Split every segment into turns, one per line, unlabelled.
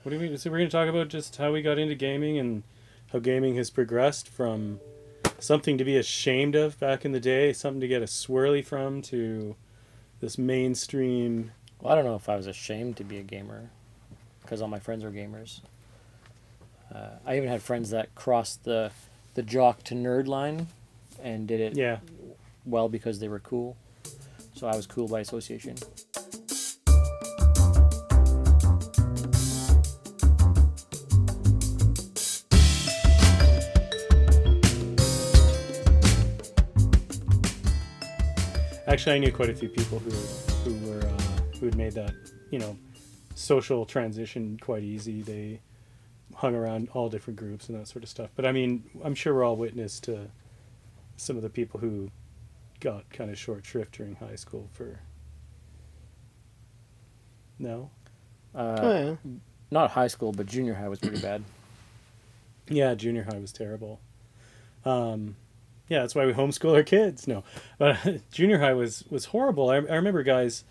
What do you mean? So we're going to talk about just how we got into gaming and how gaming has progressed from something to be ashamed of back in the day, something to get a swirly from, to this mainstream.
Well, I don't know if I was ashamed to be a gamer because all my friends were gamers. I even had friends that crossed the jock to nerd line and did it
Yeah.
well because they were cool. So I was cool by association.
Actually, I knew quite a few people who had made that, social transition quite easy. They hung around all different groups and that sort of stuff. But I mean, I'm sure we're all witness to some of the people who got kind of short shrift during high school for. No?
Uh, Not high school, but junior high was pretty bad.
Yeah, junior high was terrible. Yeah, that's why we homeschool our kids. No, but junior high was horrible. I remember guys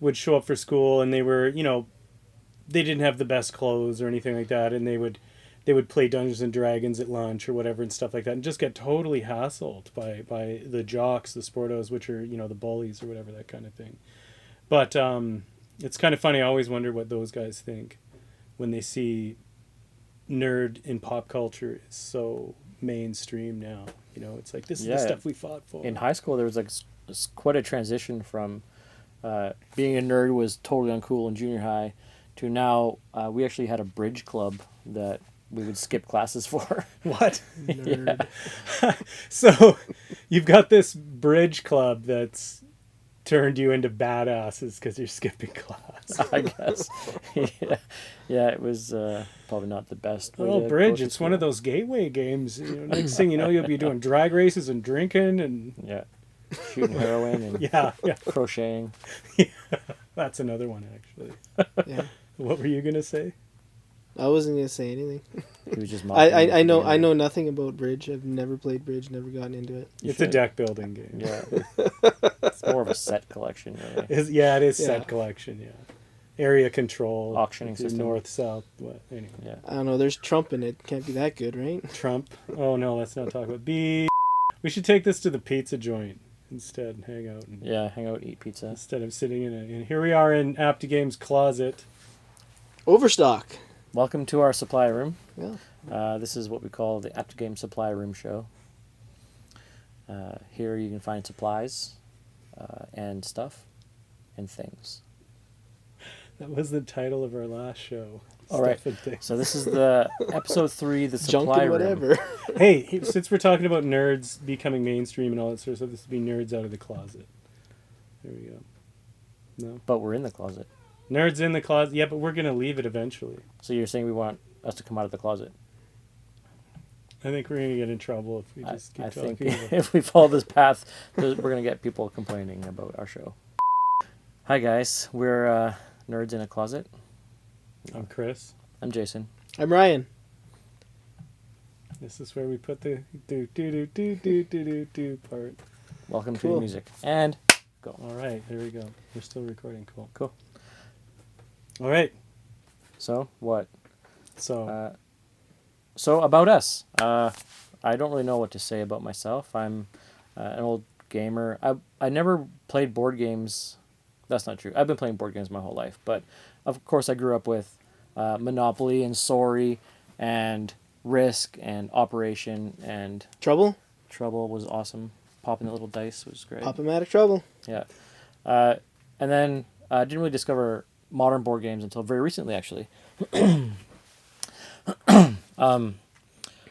would show up for school and they were, they didn't have the best clothes or anything like that, and they would play Dungeons and Dragons at lunch or whatever and stuff like that, and just get totally hassled by the jocks, the sportos, which are the bullies or whatever, that kind of thing. But it's kind of funny. I always wonder what those guys think when they see nerd in pop culture is so mainstream now. It's like, this is the stuff we fought for.
In high school, there was quite a transition from being a nerd was totally uncool in junior high to now we actually had a bridge club that we would skip classes for.
What?
Nerd.
Yeah. So you've got this bridge club that's turned you into badasses because you're skipping class.
I guess. Yeah, it was probably not the best way
Well,
to
bridge,
go to
it's
school.
one of those gateway games. Next thing you know, you'll be doing drag races and drinking and
Yeah. Shooting heroin and
yeah.
crocheting.
That's another one, actually.
Yeah.
What were you going to say?
I wasn't gonna say anything.
He was just mocking me
I
for
know
being
I
there.
know nothing about bridge. I've never played bridge. Never gotten into it.
You
It's a
should.
deck building game.
Yeah. It's more of a set collection, really.
It is
Yeah.
set collection, yeah. Area control.
Auctioning
It's your
system.
north, south, what, anyway.
Yeah.
I don't know. There's Trump in it. Can't be that good, right?
Trump. Oh, no, let's not talk about B. We should take this to the pizza joint instead and hang out.
Yeah, hang out, eat pizza.
Instead of sitting in and here we are in Aptigame's closet.
Overstock.
Welcome to our supply room.
Yeah.
This is what we call the Aptogame Supply Room Show. Here you can find supplies and stuff and things.
That was the title of our last show.
All right.
Stuff and things.
So this is the episode 3, the
Junk
supply
and
room.
whatever.
Hey, since we're talking about nerds becoming mainstream and all that sort of stuff, this would be nerds out of the closet. There we go. No?
But we're in the closet.
Nerds in the closet. Yeah, but we're going to leave it eventually.
So you're saying we want us to come out of the closet?
I think we're going to get in trouble if we just keep
I
talking
think
about it.
if we follow this path, we're going to get people complaining about our show. Hi guys, we're Nerds in a Closet.
I'm Chris.
I'm Jason.
I'm Ryan.
This is where we put the do part.
Welcome to
Cool.
the music. And go.
All right, there we go. We're still recording. Cool.
Cool.
All right.
So, what?
So,
So about us, I don't really know what to say about myself. I'm an old gamer. I never played board games. That's not true. I've been playing board games my whole life, but of course I grew up with Monopoly and Sorry and Risk and Operation and
Trouble.
Trouble was awesome. Popping the little dice was great.
Pop-O-Matic Trouble.
Yeah. And then I didn't really discover modern board games until very recently, actually.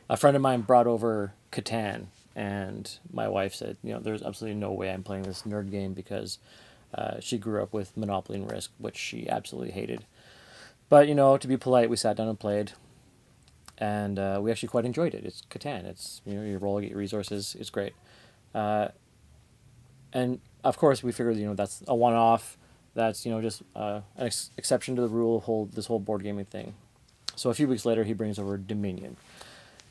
A friend of mine brought over Catan, and my wife said, there's absolutely no way I'm playing this nerd game because she grew up with Monopoly and Risk, which she absolutely hated. But, to be polite, we sat down and played, and we actually quite enjoyed it. It's Catan. It's, you roll, get your resources. It's great. And, of course, we figured, that's a one-off. That's, just an exception to the rule of this whole board gaming thing. So a few weeks later, he brings over Dominion.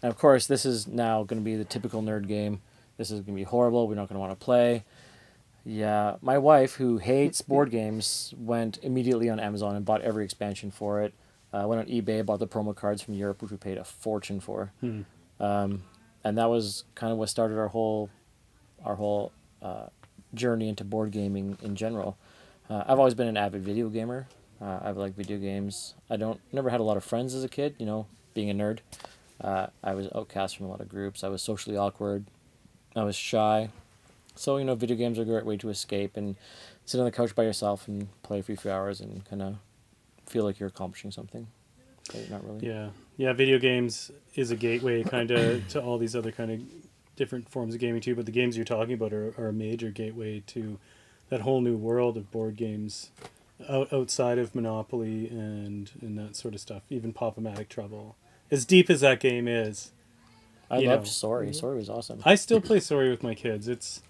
And, of course, this is now going to be the typical nerd game. This is going to be horrible. We're not going to want to play. Yeah, my wife, who hates board games, went immediately on Amazon and bought every expansion for it. Went on eBay, bought the promo cards from Europe, which we paid a fortune for.
Hmm.
And that was kind of what started our whole journey into board gaming in general. I've always been an avid video gamer. I've liked video games. Never had a lot of friends as a kid. You know, being a nerd, I was outcast from a lot of groups. I was socially awkward. I was shy. So you know, video games are a great way to escape and sit on the couch by yourself and play for a few hours and kind of feel like you're accomplishing something. But not really.
Yeah, yeah. Video games is a gateway kind of to all these other kind of different forms of gaming too. But the games you're talking about are a major gateway to that whole new world of board games outside of Monopoly and that sort of stuff. Even Pop-O-Matic Trouble, as deep as that game is,
I
you
loved
know,
Sorry. Sorry was awesome.
I still play Sorry with my kids. It's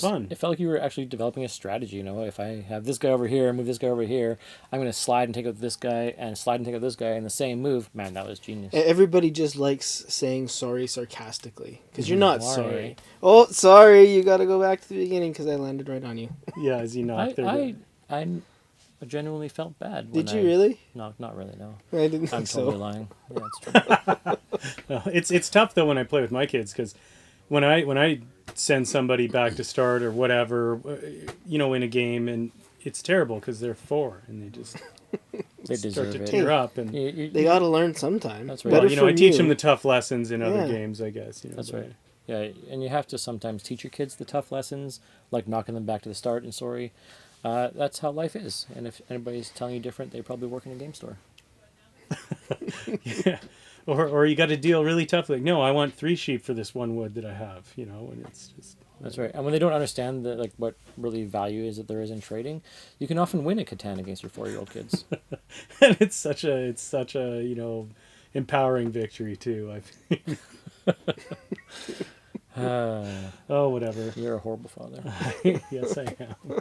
fun.
It felt like you were actually developing a strategy. You know, if I have this guy over here, move this guy over here, I'm going to slide and take out this guy and slide and take out this guy in the same move. Man, that was genius.
Everybody just likes saying sorry sarcastically because you're not
Sorry.
sorry. Oh, sorry, you got to go back to the beginning because I landed right on you.
Yeah, as you knock
I genuinely felt bad.
Did you really?
No, not really. No,
I didn't
I'm
think
totally
so.
lying. Yeah, it's true.
it's tough though when I play with my kids because when I send somebody back to start or whatever, in a game, and it's terrible because they're 4 and they just
They
start
deserve
to
it.
tear up. And
They got to learn sometime.
That's right.
well,
Better
I
from
teach
you.
them the tough lessons in other
Yeah.
games, I guess.
That's
but-
right. Yeah, and you have to sometimes teach your kids the tough lessons, like knocking them back to the start and sorry. That's how life is. And if anybody's telling you different, they probably work in a game store.
Yeah. Or you got to deal really tough. Like, no, I want 3 sheep for this 1 wood that I have. And it's just.
That's right. And when they don't understand what really value is that there is in trading, you can often win at Catan against your 4-year-old kids.
And it's such a empowering victory too. Oh, whatever.
You're a horrible father.
Yes, I am.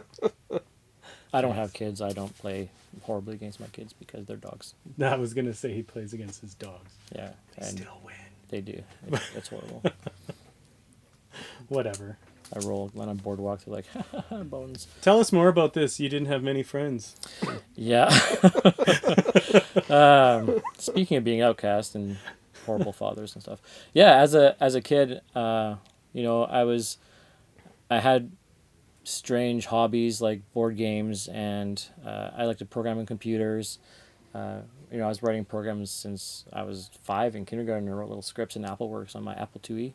I don't have kids. I don't play horribly against my kids because they're dogs.
I was gonna say he plays against his dogs.
Yeah,
They
and
still win.
they do. It's horrible.
Whatever.
I roll when on boardwalk. They're like, bones.
Tell us more about this. You didn't have many friends.
Yeah. Speaking of being outcast and horrible fathers and stuff. Yeah, as a kid, I had strange hobbies like board games, and I like to program in computers. I was writing programs since I was 5 in kindergarten. I wrote little scripts in AppleWorks on my Apple IIe.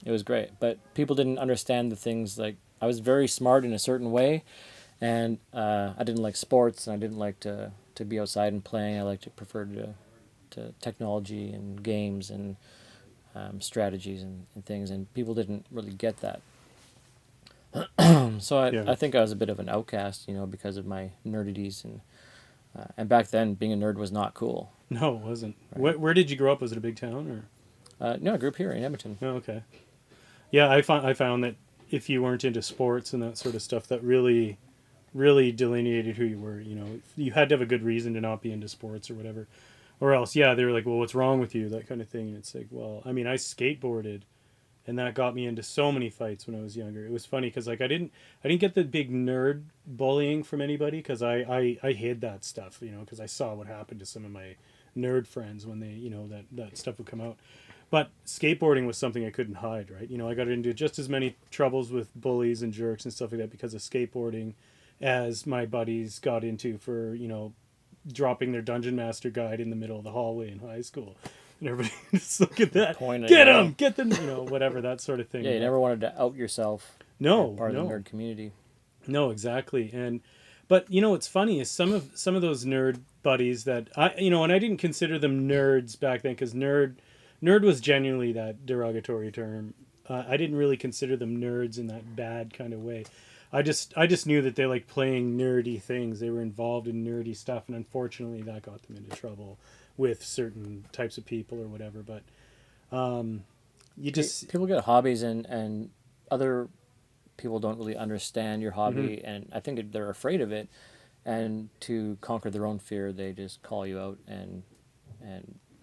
It was great, but people didn't understand the things. Like, I was very smart in a certain way, and I didn't like sports, and I didn't like to be outside and playing. I preferred to technology and games and strategies and things, and people didn't really get that. So I think I was a bit of an outcast, because of my nerdities, and back then being a nerd was not cool.
No, it wasn't.
Right.
Where did you grow up? Was it a big town or?
No, I grew up here in Edmonton.
Oh, okay. Yeah, I found that if you weren't into sports and that sort of stuff, that really, really delineated who you were. You had to have a good reason to not be into sports or whatever, or else, they were like, "Well, what's wrong with you?" That kind of thing. And it's like, well, I mean, I skateboarded, and that got me into so many fights when I was younger. It was funny because I didn't get the big nerd bullying from anybody because I hid that stuff, because I saw what happened to some of my nerd friends when they, that stuff would come out. But skateboarding was something I couldn't hide, right? I got into just as many troubles with bullies and jerks and stuff like that because of skateboarding as my buddies got into for, dropping their Dungeon Master guide in the middle of the hallway in high school. And everybody just look at that. Get them! Get them! Whatever, that sort of thing.
Yeah, you never wanted to out yourself.
No,
Part
no.
of the nerd community.
No, exactly. But what's funny is some of those nerd buddies that and I didn't consider them nerds back then because nerd was genuinely that derogatory term. I didn't really consider them nerds in that bad kind of way. I just knew that they like playing nerdy things. They were involved in nerdy stuff, and unfortunately, that got them into trouble with certain types of people or whatever. But
people get hobbies and other people don't really understand your hobby, and I think they're afraid of it. And to conquer their own fear, they just call you out and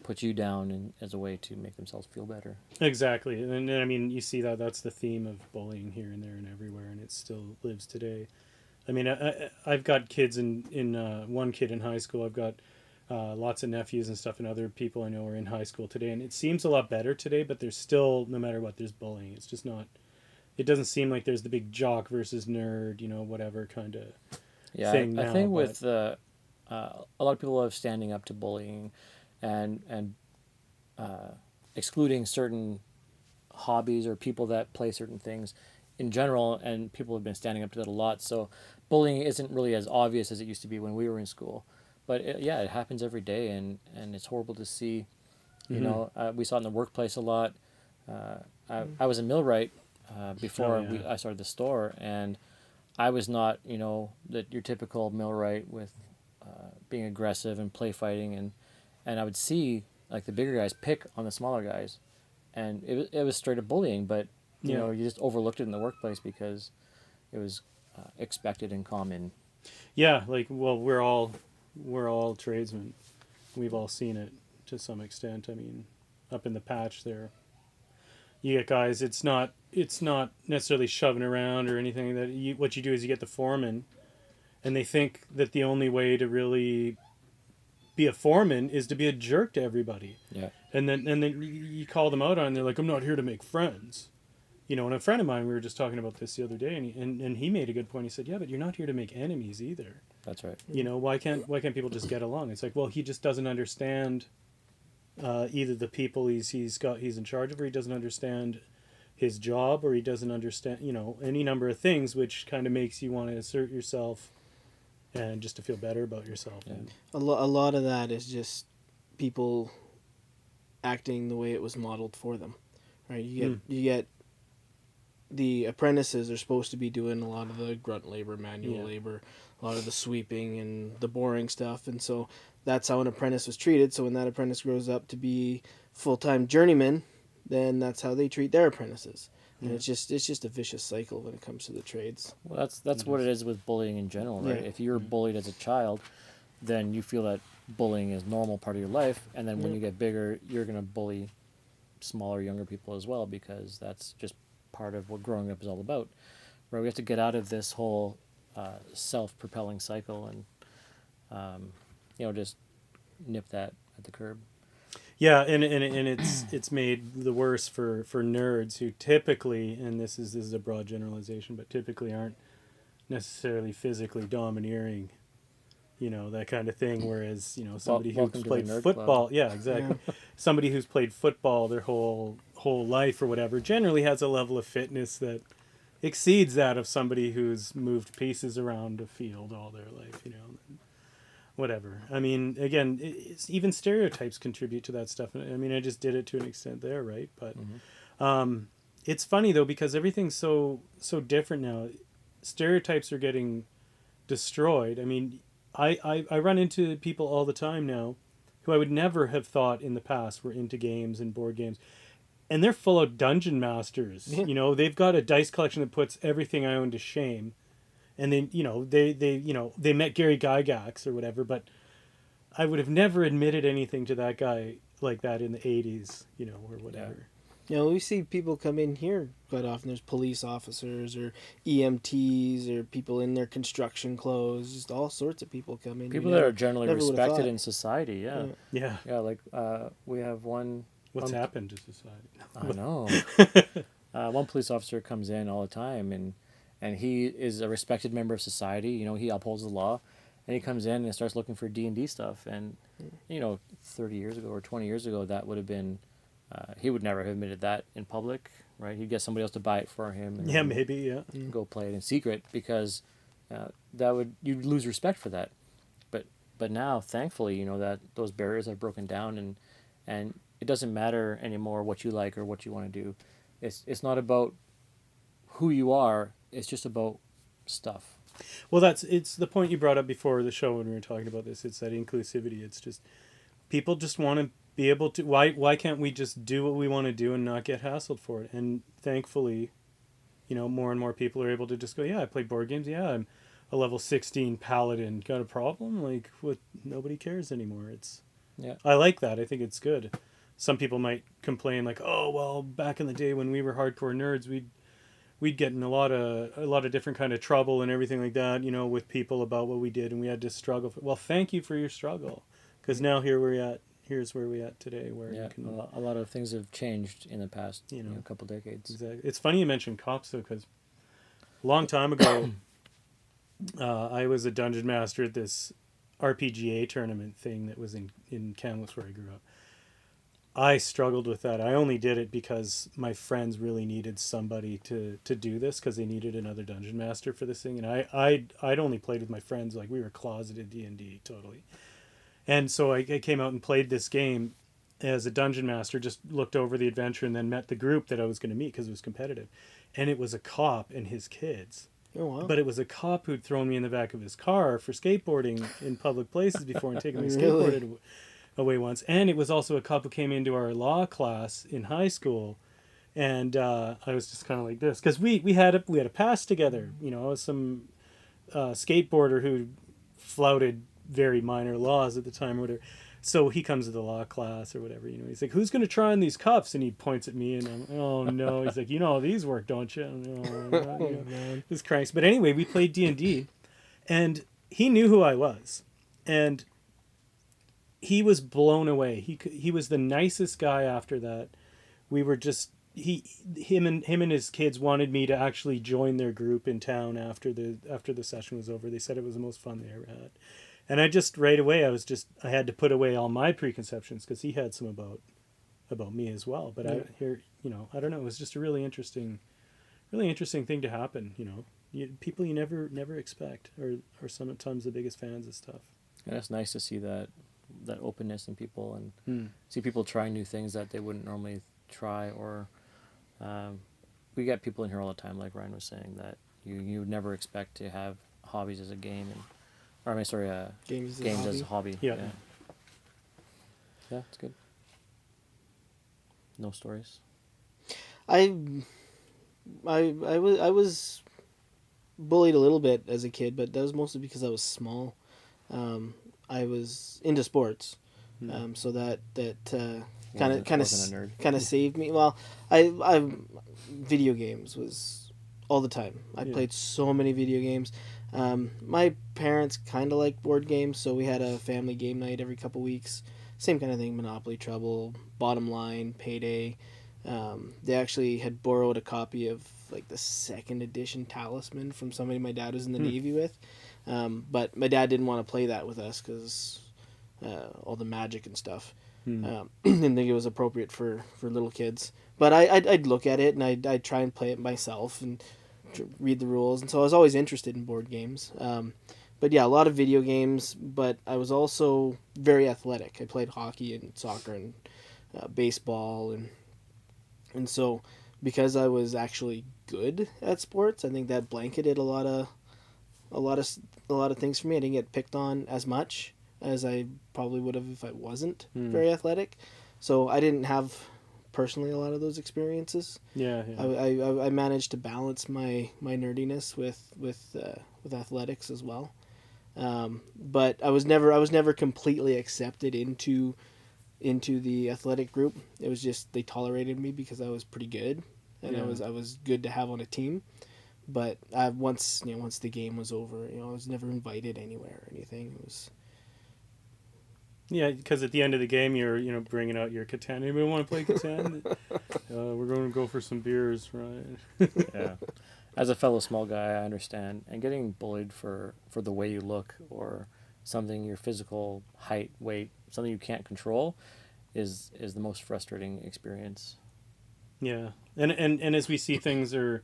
put you down as a way to make themselves feel better.
Exactly. And I mean, you see that's the theme of bullying here and there and everywhere, and it still lives today. I mean, I've got kids in one kid in high school. I've got lots of nephews and stuff, and other people I know are in high school today, and it seems a lot better today. But there's still, no matter what, there's bullying. It's just not. It doesn't seem like there's the big jock versus nerd, whatever kind of
Yeah,
thing
I
now.
think
But
with a lot of people are standing up to bullying, and excluding certain hobbies or people that play certain things in general, and people have been standing up to that a lot. So bullying isn't really as obvious as it used to be when we were in school, but yeah, it happens every day, and it's horrible to see.
mm-hmm.
We saw it in the workplace a lot. I was a millwright
Oh
before
yeah,
I started the store, and I was not, that your typical millwright with being aggressive and play fighting, and I would see like the bigger guys pick on the smaller guys, and it was straight up bullying. But
yeah,
you just overlooked it in the workplace because it was expected and common.
yeah. Like, well, we're all tradesmen. We've all seen it to some extent. I mean, up in the patch there, you get guys. It's not necessarily shoving around or anything. What you do is you get the foreman, and they think that the only way to really be a foreman is to be a jerk to everybody.
Yeah,
And then you call them out on it, and they're like, I'm not here to make friends. And a friend of mine, we were just talking about this the other day, and he made a good point. He said, yeah, but you're not here to make enemies either.
that's right.
Why can't people just get along? It's like, well, he just doesn't understand either the people he's in charge of, or he doesn't understand his job, or he doesn't understand any number of things, which kind of makes you want to assert yourself and just to feel better about yourself.
Yeah.
And
A lot of that is just people acting the way it was modeled for them, right? You get the apprentices are supposed to be doing a lot of the grunt labor, manual labor, a lot of the sweeping and the boring stuff, and so that's how an apprentice was treated. So when that apprentice grows up to be full-time journeyman, then that's how they treat their apprentices, and it's just a vicious cycle when it comes to the trades.
Well, that's what it is with bullying in general, right?
Yeah.
If you're bullied as a child, then you feel that bullying is normal part of your life, and then when
Yeah.
you get bigger, you're gonna bully smaller, younger people as well, because that's just part of what growing up is all about. Right? We have to get out of this whole self-propelling cycle and just nip that at the curb.
yeah, and it's made the worse for nerds who typically, and this is a broad generalization, but typically aren't necessarily physically domineering, that kind of thing. Whereas somebody who's
Welcome to the
played
nerd
football,
club.
yeah, exactly.
Yeah.
Somebody who's played football their whole life or whatever generally has a level of fitness that exceeds that of somebody who's moved pieces around a field all their life. Whatever. I mean, again, even stereotypes contribute to that stuff. I mean, I just did it to an extent there, right? But it's funny though, because everything's so different now. Stereotypes are getting destroyed. I mean, I run into people all the time now who I would never have thought in the past were into games and board games. And they're full of dungeon masters.
Yeah.
They've got a dice collection that puts everything I own to shame. And then, they met Gary Gygax or whatever, but I would have never admitted anything to that guy like that in the 80s, or whatever.
We see people come in here quite often. There's police officers or EMTs or people in their construction clothes. Just all sorts of people come in.
People that are generally
never would've
respected
thought.
in society. Yeah,
Yeah.
yeah. Like we have one.
What's happened to society?
I know. One police officer comes in all the time, and he is a respected member of society. He upholds the law, and he comes in and starts looking for D&D stuff. And 30 years ago or 20 years ago, that would have been he would never have admitted that in public, right? He'd get somebody else to buy it for him. And
Yeah, maybe, yeah.
go play it in secret, because you'd lose respect for that. But now, thankfully, that those barriers have broken down, and it doesn't matter anymore what you like or what you want to do. It's not about who you are. It's just about stuff.
Well, it's the point you brought up before the show when we were talking about this. It's that inclusivity. It's just people just want to be able to. Why can't we just do what we want to do and not get hassled for it? And thankfully, more and more people are able to just go, yeah, I play board games. Yeah, I'm a level 16 paladin. Got a problem? Like, what? Nobody cares anymore.
Yeah.
I like that. I think it's good. Some people might complain like, oh, well, back in the day when we were hardcore nerds, we'd get in a lot of different kind of trouble and everything like that, with people about what we did, and we had to struggle. Well, thank you for your struggle. Because now here we're at. Here's where we at today, where
Yeah,
you can,
a lot of things have changed in the past, couple decades.
Exactly. It's funny you mentioned cops though, because a long time ago, I was a dungeon master at this RPGA tournament thing that was in Kamloops where I grew up. I struggled with that. I only did it because my friends really needed somebody to do this because they needed another dungeon master for this thing, and I'd only played with my friends. Like, we were closeted D&D totally, and so I came out and played this game as a dungeon master. Just looked over the adventure and then met the group that I was going to meet because it was competitive, and it was a cop and his kids.
Oh wow!
But it was a cop who'd thrown me in the back of his car for skateboarding in public places before and taken my
Really?
skateboard away once. And it was also a cop who came into our law class in high school, and I was just kind of like this because we had a pass together. Some skateboarder who flouted very minor laws at the time or whatever. So he comes to the law class or whatever. He's like, "Who's going to try on these cuffs?" And he points at me, and I'm, "Oh no!" He's like, "You know how these work, don't you?"
Man.
This cranks. But anyway, we played D&D, and he knew who I was, and he was blown away. He was the nicest guy after that. We were just him and his kids wanted me to actually join their group in town after the session was over. They said it was the most fun they ever had. And I just right away I had to put away all my preconceptions because he had some about me as well. But I don't know, it was just a really interesting thing to happen. People you never expect are sometimes the biggest fans of stuff.
And it's nice to see that openness in people and see people trying new things that they wouldn't normally try. Or we get people in here all the time, like Ryan was saying, that you would never expect to have hobbies as a game, games as a hobby.
Yeah.
Yeah, it's good. No stories.
I was bullied a little bit as a kid, but that was mostly because I was small. I was into sports, so that kind of saved me. Well, I video games was all the time. I played so many video games. My parents kind of liked board games, so we had a family game night every couple weeks. Same kind of thing: Monopoly, Trouble, Bottom Line, Payday. They actually had borrowed a copy of like the second edition Talisman from somebody my dad was in the Navy with. But my dad didn't want to play that with us because all the magic and stuff. Didn't think it was appropriate for little kids. But I'd look at it and I'd try and play it myself and read the rules. And so I was always interested in board games. But yeah, a lot of video games. But I was also very athletic. I played hockey and soccer and baseball and so because I was actually good at sports, I think that blanketed a lot of things for me. I didn't get picked on as much as I probably would have if I wasn't very athletic. So I didn't have personally a lot of those experiences.
Yeah.
I managed to balance my nerdiness with athletics as well. But I was never completely accepted into the athletic group. It was just they tolerated me because I was pretty good, and I was good to have on a team. But once the game was over, I was never invited anywhere or anything. It was
because at the end of the game you're bringing out your Catan. Anybody want to play Catan? We're going to go for some beers, right?
Yeah. As a fellow small guy, I understand. And getting bullied for the way you look or something, your physical height, weight, something you can't control, is the most frustrating experience.
Yeah, and as we see things are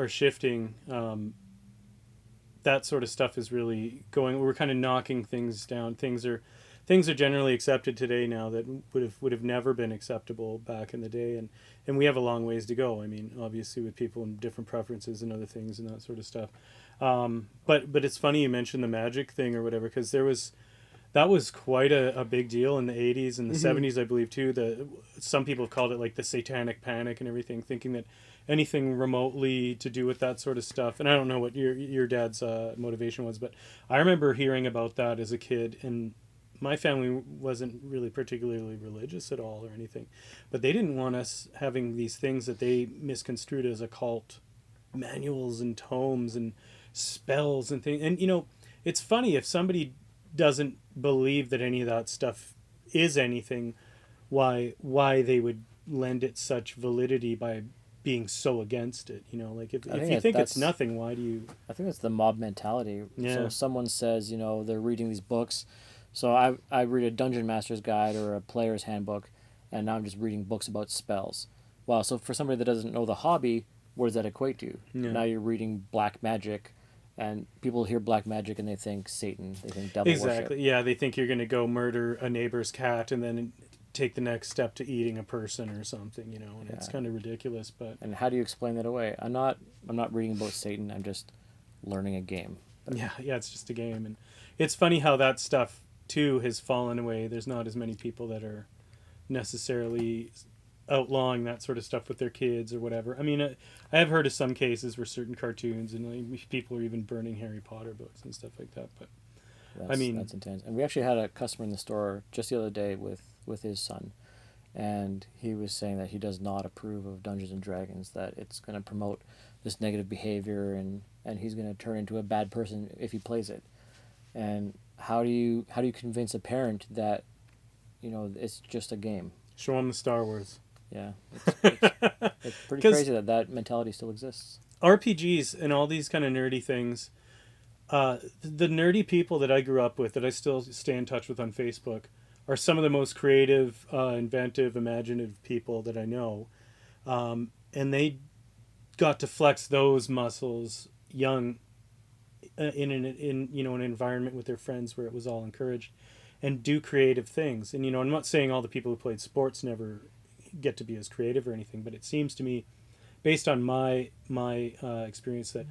shifting, that sort of stuff is really going. We're kind of knocking things down. Things are generally accepted today now that would have never been acceptable back in the day, and we have a long ways to go. I mean, obviously with people and different preferences and other things and that sort of stuff. But it's funny you mentioned the magic thing or whatever, because that was quite a big deal in the 80s and the 70s, I believe, too. Some people have called it like the satanic panic and everything, thinking that anything remotely to do with that sort of stuff. And I don't know what your dad's motivation was, but I remember hearing about that as a kid. And my family wasn't really particularly religious at all or anything, but they didn't want us having these things that they misconstrued as occult manuals and tomes and spells and things. And, it's funny if somebody doesn't believe that any of that stuff is anything, why they would lend it such validity by being so against it. Like if
I think
you
that
think it's
that's
nothing, why do you?
I think that's the mob mentality.
Yeah.
So someone says, they're reading these books. So I read a dungeon master's guide or a player's handbook, and now I'm just reading books about spells. Wow. So for somebody that doesn't know the hobby, what does that equate to?
Yeah.
Now you're reading black magic, and people hear black magic and they think Satan, they think devil
Exactly.
worship.
Yeah, they think you're going to go murder a neighbor's cat and then take the next step to eating a person or something, and it's kind of ridiculous. But
And how do you explain that away? I'm not reading about Satan. I'm just learning a game.
yeah, it's just a game, and it's funny how that stuff too has fallen away. There's not as many people that are necessarily outlawing that sort of stuff with their kids or whatever. I mean, I have heard of some cases where certain cartoons and like, people are even burning Harry Potter books and stuff like that. But
That's intense. And we actually had a customer in the store just the other day with his son, and he was saying that he does not approve of Dungeons and Dragons, that it's going to promote this negative behavior, and he's going to turn into a bad person if he plays it. And how do you convince a parent that it's just a game?
show them the Star Wars.
Yeah, it's pretty crazy that mentality still exists.
RPGs and all these kind of nerdy things. The nerdy people that I grew up with, that I still stay in touch with on Facebook, are some of the most creative, inventive, imaginative people that I know, and they got to flex those muscles young, in an environment with their friends where it was all encouraged, and do creative things. And I'm not saying all the people who played sports never get to be as creative or anything, but it seems to me, based on my experience, that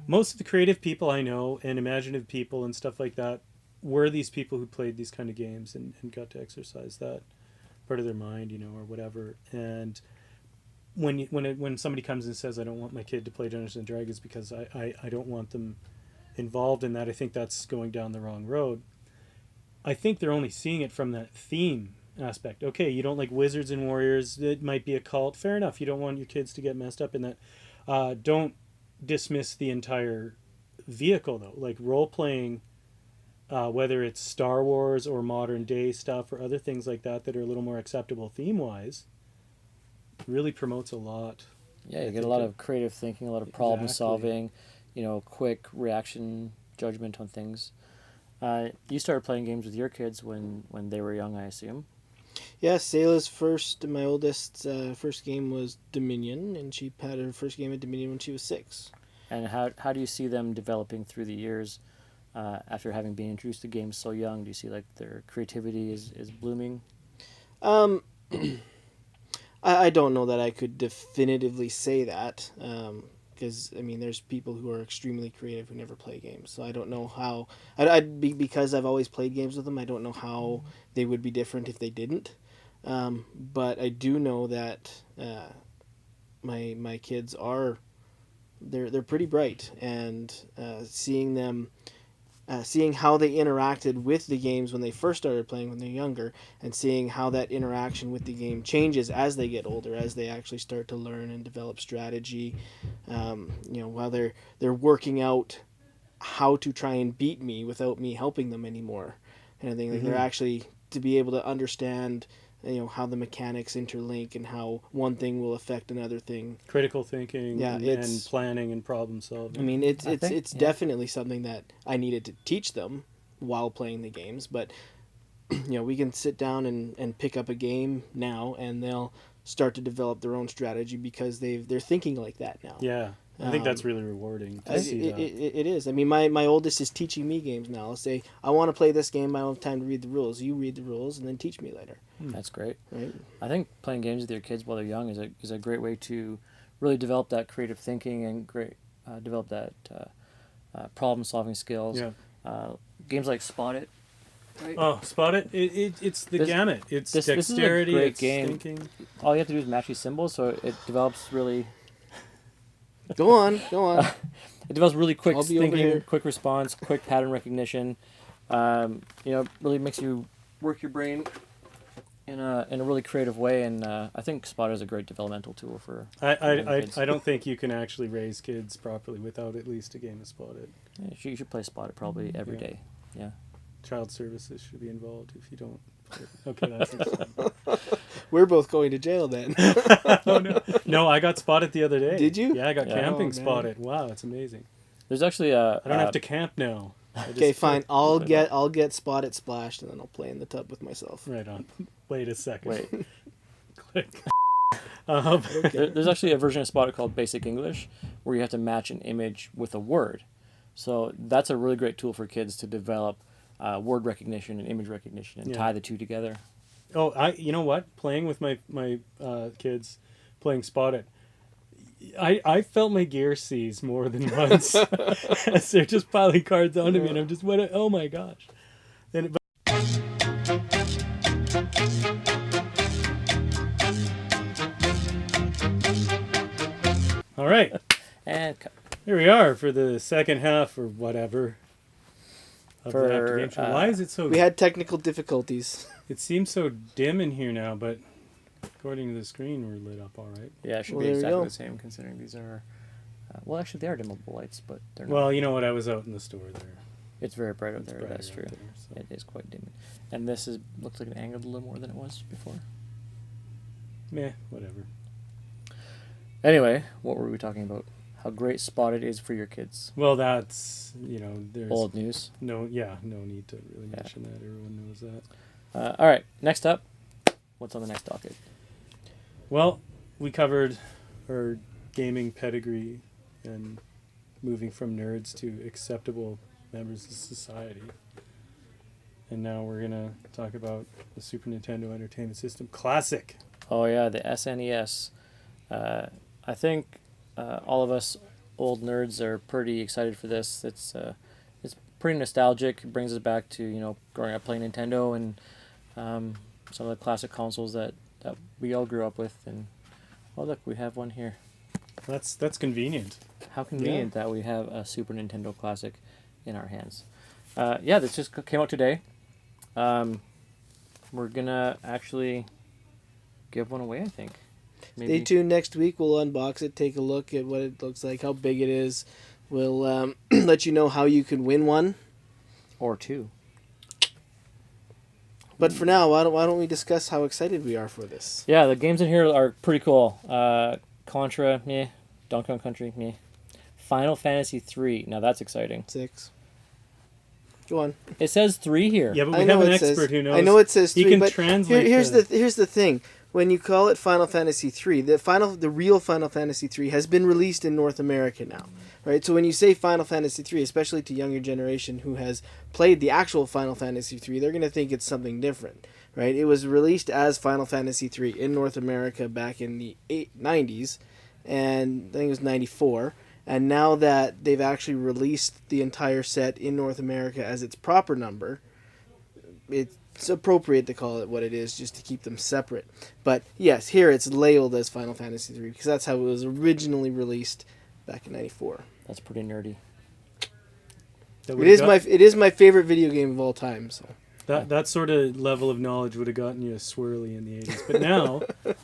most of the creative people I know and imaginative people and stuff like that were these people who played these kind of games and got to exercise that part of their mind, or whatever. And when somebody comes and says, I don't want my kid to play Dungeons and Dragons because I don't want them involved in that, I think that's going down the wrong road. I think they're only seeing it from that theme aspect. Okay, you don't like wizards and warriors, it might be a cult, fair enough. You don't want your kids to get messed up in that. Don't dismiss the entire vehicle though, like role-playing, whether it's Star Wars or modern day stuff or other things like that are a little more acceptable theme-wise, really promotes a lot.
Yeah, you get a lot of creative thinking, a lot of problem solving, quick reaction judgment on things. You started playing games with your kids when they were young, I assume.
Yeah, Sayla's my oldest, first game was Dominion, and she had her first game at Dominion when she was 6.
And how do you see them developing through the years after having been introduced to games so young? Do you see like their creativity is blooming?
I don't know that I could definitively say that, because there's people who are extremely creative who never play games. So I don't know how because I've always played games with them. I don't know how they would be different if they didn't. But I do know that my kids they're pretty bright, and seeing them. Seeing how they interacted with the games when they first started playing when they're younger, and seeing how that interaction with the game changes as they get older, as they actually start to learn and develop strategy, while they're working out how to try and beat me without me helping them anymore, kind of thing. Like they're actually to be able to understand how the mechanics interlink and how one thing will affect another thing.
Critical thinking,
Yeah,
and planning and problem solving.
It's definitely something that I needed to teach them while playing the games. But we can sit down and pick up a game now, and they'll start to develop their own strategy because they're thinking like that now.
Yeah, I think that's really rewarding to see that.
It is. My oldest is teaching me games now. I'll say, I want to play this game. I don't have time to read the rules. You read the rules and then teach me later.
That's great.
Right?
I think playing games with your kids while they're young is a great way to really develop that creative thinking and develop that problem solving skills.
Yeah.
Games like Spot It. Right?
Oh, Spot It! It's the gamut. It's dexterity.
This is a great
it's
game.
thinking.
All you have to do is match these symbols, so it deveps really.
Go on.
It develops really quick
I'll be over here.
thinking, quick response, quick pattern recognition. Really makes you work your brain in a really creative way, and I think Spot is a great developmental tool for.
I don't think you can actually raise kids properly without at least a game of Spot It.
Yeah, you should play Spot It probably every day. Yeah.
child services should be involved if you don't. Okay, that's interesting.
We're both going to jail then.
Oh, no. No, I got spotted the other day.
Did you?
Yeah, I got
Yeah.
camping
Oh, man.
spotted. Wow, it's amazing.
There's actually a.
I don't have to camp now.
Okay, fine. I'll
Right
get spotted splashed, and then I'll play in the tub with myself.
Right on. Wait a second.
Wait.
Click.
There's actually a version of Spotted called Basic English, where you have to match an image with a word. So that's a really great tool for kids to develop word recognition and image recognition and
Yeah.
tie the two together.
Oh, you know what? Playing with my kids, playing Spotted, I felt my gear seize more than once as they're just piling cards onto me, and I'm just oh my gosh. Then, all right,
And
here we are for the second half or whatever of the
For,
active game show. Why is it so?
We had technical difficulties.
It seems so dim in here now, but according to the screen, we're lit up all right.
yeah, it should
Well,
be
there we
exactly
go.
the same considering these are. Well, actually, they are dimmable lights, but they're not.
Well, you know what? I was out in the store there.
It's very bright out
It's
there.
brighter
That's
out
true.
there, so.
It is quite dim, and this looks like it angled a little more than it was before.
Meh, whatever.
Anyway, what were we talking about? How great Spotted is for your kids.
Well, that's, there's
Old news.
no need to really mention that. Everyone knows that.
All right, next up, what's on the next docket?
Well, we covered our gaming pedigree and moving from nerds to acceptable members of society. And now we're going to talk about the Super Nintendo Entertainment System Classic.
Oh yeah, the SNES. I think all of us old nerds are pretty excited for this. It's pretty nostalgic. It brings us back to growing up playing Nintendo and some of the classic consoles that we all grew up with. And oh look, we have one here.
That's convenient.
How convenient that we have a Super Nintendo Classic in our hands. Yeah, this just came out today. We're gonna actually give one away, I think.
Stay tuned next week. We'll unbox it, take a look at what it looks like, how big it is. We'll let you know how you can win one.
Or two.
But for now, why don't we discuss how excited we are for this?
Yeah, the games in here are pretty cool. Contra, meh. Donkey Kong Country, meh. Final Fantasy 3. Now that's exciting.
6. Go on.
It says 3 here.
Yeah, but
I
we
know
have an
it says-
expert who knows.
I know it says
He
3,
can
but
translate
here's
the-
the thing. When you call it Final Fantasy 3, the real Final Fantasy 3 has been released in North America now, right? So when you say Final Fantasy 3, especially to younger generation who has played the actual Final Fantasy 3, they're going to think it's something different, right? It was released as Final Fantasy 3 in North America back in the 90s, and I think it was 94. And now that they've actually released the entire set in North America as its proper number, it's appropriate to call it what it is just to keep them separate. But yes, here it's labeled as Final Fantasy 3 because that's how it was originally released back in 94.
That's pretty nerdy.
That
It is my favorite video game of all time. So
that sort of level of knowledge would have gotten you a swirly in the 80s. But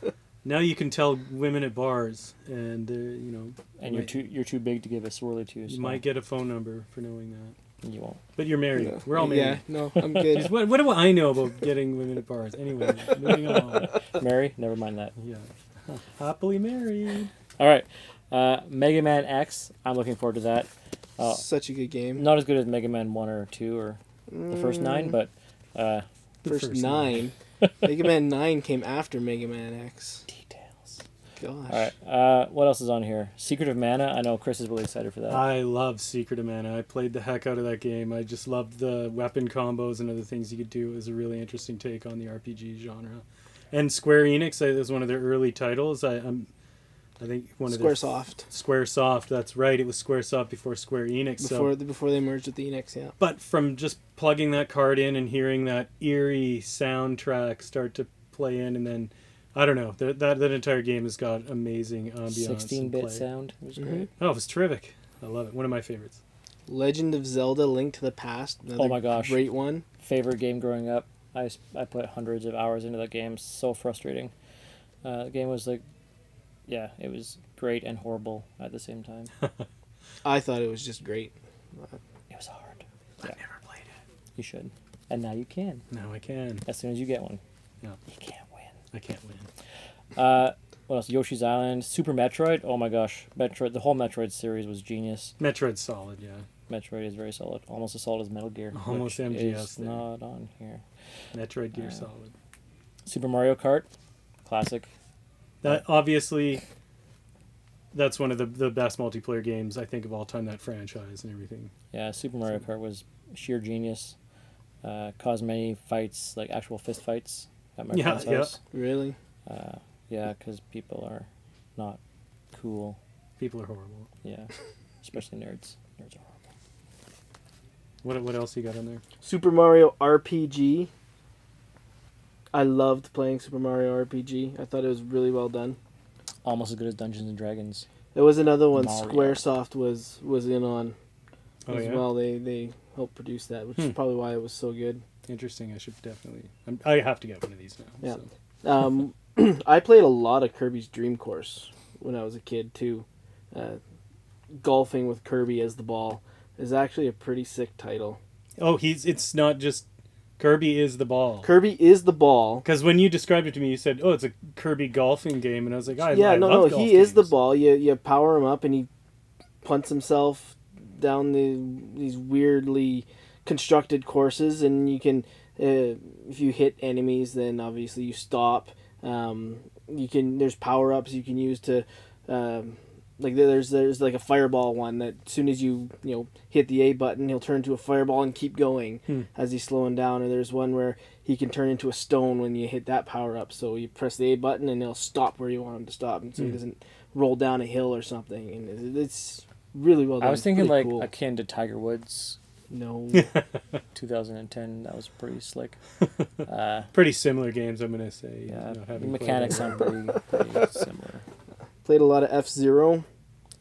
now you can tell women at bars, and
And you're too big to give a swirly to.
you might get a phone number for knowing that.
You won't.
But you're married.
no.
We're all married.
Yeah, no, I'm good.
What do I know about getting women at bars? Anyway, moving on.
Mary, never mind that.
Yeah. Happily married.
All right, Mega Man X. I'm looking forward to that.
Such a good game.
Not as good as Mega Man 1 or 2 or the first 9, but
The
First 9. Mega Man 9 came after Mega Man X.
details.
Gosh.
All right, what else is on here? Secret of Mana. I know Chris is really excited for that.
I love Secret of Mana. I played the heck out of that game. I just loved the weapon combos and other things you could do. It was a really interesting take on the RPG genre. And Square Enix, it was one of their early titles. I think one of
Squaresoft.
Squaresoft, that's right. It was Squaresoft before Square Enix.
Before they merged with the Enix, yeah.
But from just plugging that card in and hearing that eerie soundtrack start to play in, and then I don't know, that entire game has got amazing ambiance.
16-bit
and play.
sound. It was
Mhm.
great.
Oh, it was terrific. I love it. One of my favorites.
Legend of Zelda: Link to the Past. Another
Oh my gosh.
great one.
Favorite game growing up. I put hundreds of hours into that game. So frustrating. The game was it was great and horrible at the same time.
I thought it was just great.
It was hard.
I've never played it.
You should. And now you can.
Now I can.
As soon as you get one.
Yeah.
You can't win.
I can't win.
What else? Yoshi's Island, Super Metroid. Oh my gosh, Metroid! The whole Metroid series was genius.
Metroid's solid, yeah.
Metroid is very solid, almost as solid as Metal Gear.
Almost
which
MGS
is
there.
not on here.
Metroid Gear solid.
Super Mario Kart, classic.
That obviously, that's one of the best multiplayer games I think of all time. That franchise and everything.
Yeah, Super Mario Kart was sheer genius. Caused many fights, like actual fist fights, at my friend's house.
Really?
Yeah, because people are not cool.
People are horrible.
Yeah, especially nerds. Nerds are horrible.
What else you got on there?
Super Mario RPG. I loved playing Super Mario RPG. I thought it was really well done.
Almost as good as Dungeons and Dragons.
There was another one
Mario.
Squaresoft was in on as
yeah?
well. They helped produce that, which is probably why it was so good.
Interesting. I should definitely. I have to get one of these now.
Yeah.
So.
I played a lot of Kirby's Dream Course when I was a kid too. Golfing with Kirby as the ball is actually a pretty sick title.
Oh, it's not just Kirby is the ball.
Kirby is the ball.
Because when you described it to me, you said, "Oh, it's a Kirby golfing game," and I was like, I
no,
love golf
he is the
games.
ball. You power him up and he punts himself down these weirdly constructed courses, and you can if you hit enemies, then obviously you stop. There's power ups you can use to like there's like a fireball one that as soon as you hit the A button, he'll turn into a fireball and keep going as he's slowing down. And there's one where he can turn into a stone when you hit that power up. So you press the A button and he'll stop where you want him to stop, and so he doesn't roll down a hill or something. And it's really well done.
I was thinking
Really
like
cool.
akin to Tiger Woods.
No.
2010. That was pretty slick.
Pretty similar games, I'm gonna say.
Yeah, the
having played
mechanics
them.
sound pretty similar.
Played a lot of F-Zero.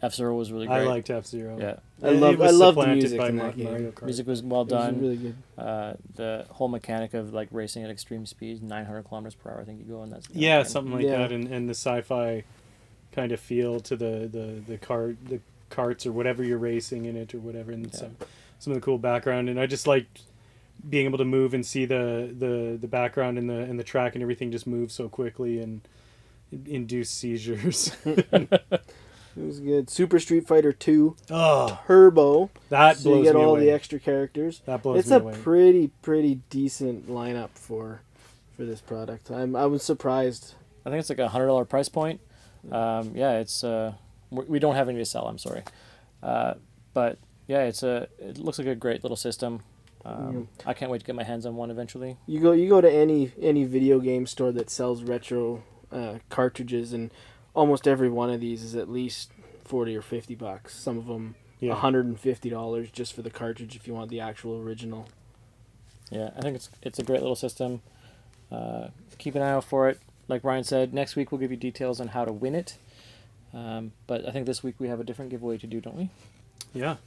F-Zero was really great.
I liked F-Zero.
Yeah,
I loved the
supplanted
music
by
in that game.
Mario Kart.
music was well
It was
done.
really good.
The whole mechanic of like racing at extreme speeds, 900 kilometers per hour. I think you go, and that's
Yeah, something like
Yeah.
that, and the sci-fi kind of feel to the carts or whatever you're racing in it or whatever, and some of the cool background. And I just liked being able to move and see the background and the track and everything just move so quickly and induce seizures.
It was good. Super Street Fighter 2
Oh,
Turbo.
that
So you
blows
get
me
all
away.
the extra characters.
That blows
It's
me
a
away.
pretty decent lineup for this product. I was surprised.
I think it's like $100 price point. Yeah, it's we don't have any to sell. I'm sorry, but yeah, it looks like a great little system. I can't wait to get my hands on one eventually.
You go to any video game store that sells retro cartridges, and almost every one of these is at least $40 or $50. Some of them $150 just for the cartridge if you want the actual original.
Yeah, I think it's a great little system. Keep an eye out for it. Like Ryan said, next week we'll give you details on how to win it. But I think this week we have a different giveaway to do, don't we?
Yeah,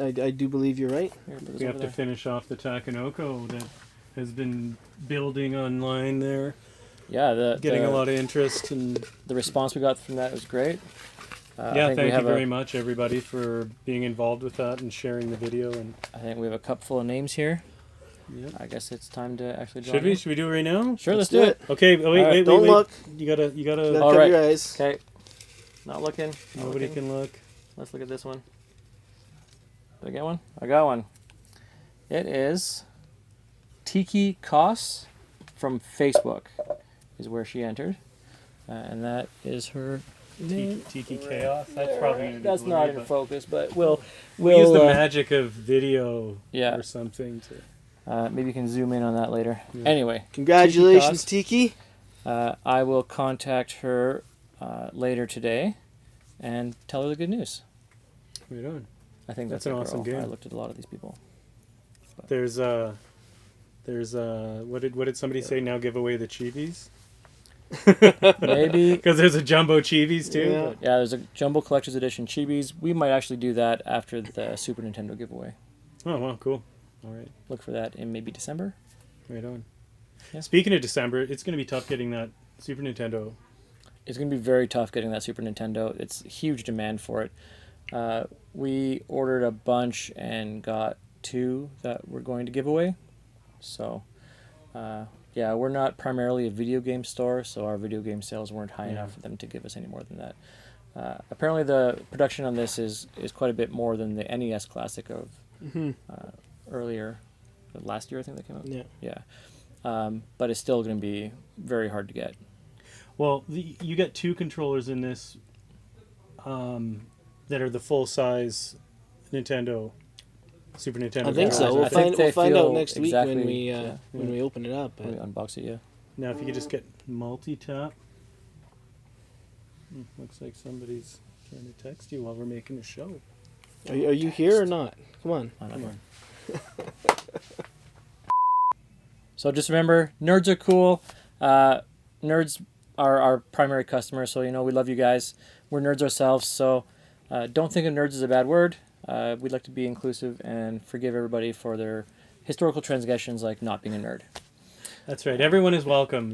I do believe you're right.
Here, put this
we
over
have to
there.
finish off the Takenoko that has been building online there,
Yeah,
getting a lot of interest, and
the response we got from that was great.
yeah,
I think we
thank you
have
very much, everybody, for being involved with that and sharing the video. And
I think we have a cup full of names here.
yeah.
I guess it's time to actually draw.
Should we?
them.
Should we do it right now?
Sure, let's do it.
Okay, wait,
All right,
wait,
don't
wait.
look.
You gotta.
You gotta
All
cover
right.
your eyes.
Okay. Not looking. Not
Nobody
looking.
can look.
Let's look at this one. Did I get one? I got one. It is Tiki Koss from Facebook is where she entered. And that is her name.
Tiki Chaos. That's probably gonna be
That's
blurry,
not in
but
focus, but we'll
use the magic of video
yeah.
or something to.
Maybe you can zoom in on that later.
Yeah.
Anyway,
Congratulations,
Tiki
Tiki.
I will contact her later today and tell her the good news.
Right on.
I think
That's
that's
an
a
awesome
girl.
game.
I looked at a lot of these people.
There's what did somebody say? Now give away the Chivis.
Maybe.
Because there's a jumbo Chivis too.
Yeah.
but-
Yeah, there's a Jumbo Collector's Edition Chibis. We might actually do that after the Super Nintendo giveaway.
Oh wow, cool. All right,
Look for that in maybe December.
right on.
Yeah.
Speaking of December, it's gonna be tough getting that Super Nintendo.
It's going to be very tough getting that Super Nintendo. It's huge demand for it. We ordered a bunch and got 2 that we're going to give away. So, yeah, we're not primarily a video game store, so our video game sales weren't high enough for them to give us any more than that. Apparently, the production on this is quite a bit more than the NES Classic of earlier, last year I think that came out.
Yeah.
Yeah. But it's still going to be very hard to get.
Well, you get 2 controllers in this that are the full size Nintendo, Super Nintendo.
I think so.
controllers.
We'll find out
feel
next week
exactly-
when we
yeah.
when we open it up.
When we unbox it, yeah.
Now, if you could just get multi-tap. Looks like somebody's trying to text you while we're making a show.
Are you here or not? Come on.
Come on. So just remember, nerds are cool. Nerds are our primary customers, so we love you guys. We're nerds ourselves, so don't think of nerds as a bad word. We'd like to be inclusive and forgive everybody for their historical transgressions, like not being a nerd.
That's right. Everyone is welcome.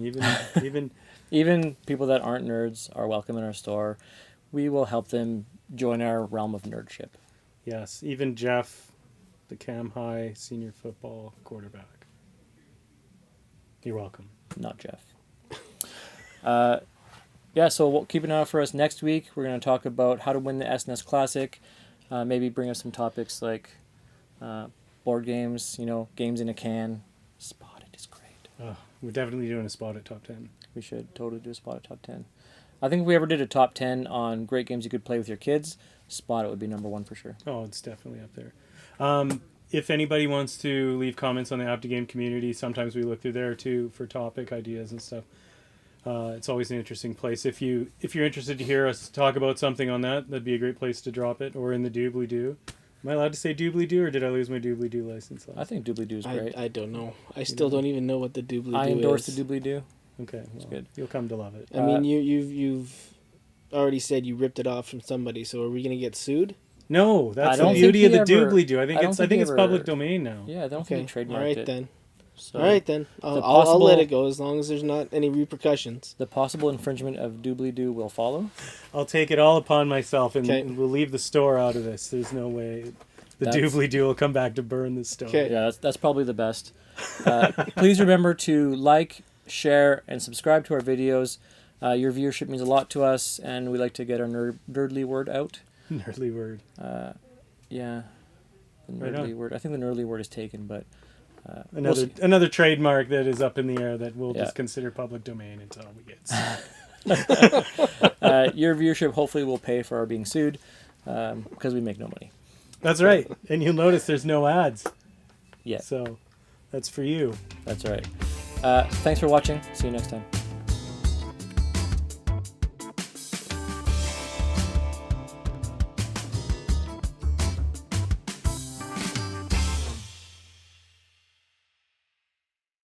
Even people that aren't nerds are welcome in our store. We will help them join our realm of nerdship.
Yes, even Jeff, the Cam High senior football quarterback. You're welcome.
Not Jeff. Yeah, so we'll keep an eye out for us next week. We're going to talk about how to win the SNES Classic. Maybe bring up some topics like board games, games in a can. Spotted is great.
We're definitely doing a spot at top 10.
We should totally do a spot at top 10. I think if we ever did a top 10 on great games you could play with your kids, Spot would be number 1 for sure.
Oh, it's definitely up there. If anybody wants to leave comments on the App to Game community, sometimes we look through there too for topic ideas and stuff. It's always an interesting place. If you're interested to hear us talk about something on that'd be a great place to drop it. Or in the doobly doo. Am I allowed to say doobly doo, or did I lose my doobly doo license?
I think doobly doo is great.
I don't know. I still don't even know what the doobly doo is.
I endorse the doobly doo.
Okay, well,
good.
You'll come to love it.
I mean, you've already said you ripped it off from somebody, so are we gonna get sued?
No, that's the
don't
beauty of
think
the
he ever-
doobly doo. I think
I don't
it's
think he ever-
public domain now.
Yeah, I don't
Okay.
think he trademarked
All right
it.
then.
So
All right then. I'll
possible-
let it go as long as there's not any repercussions.
The possible infringement of doobly doo will follow.
I'll take it all upon myself, and
Okay.
we'll leave the store out of this. There's no way the
That's-
doobly doo will come back to burn the store.
Okay.
Yeah, that's probably the best. Please remember to like, share, and subscribe to our videos. Your viewership means a lot to us, and we like to get our nerdly word out.
Nerdly word.
Yeah, the
Right
nerdly
on.
word. I think the nerdly word is taken, but
Another trademark that is up in the air that we'll
Yeah.
just consider public domain until we get sued.
your viewership hopefully will pay for our being sued because we make no money.
That's right. And you'll notice there's no ads.
Yeah,
So that's for you.
that's right. Thanks for watching. See you next time.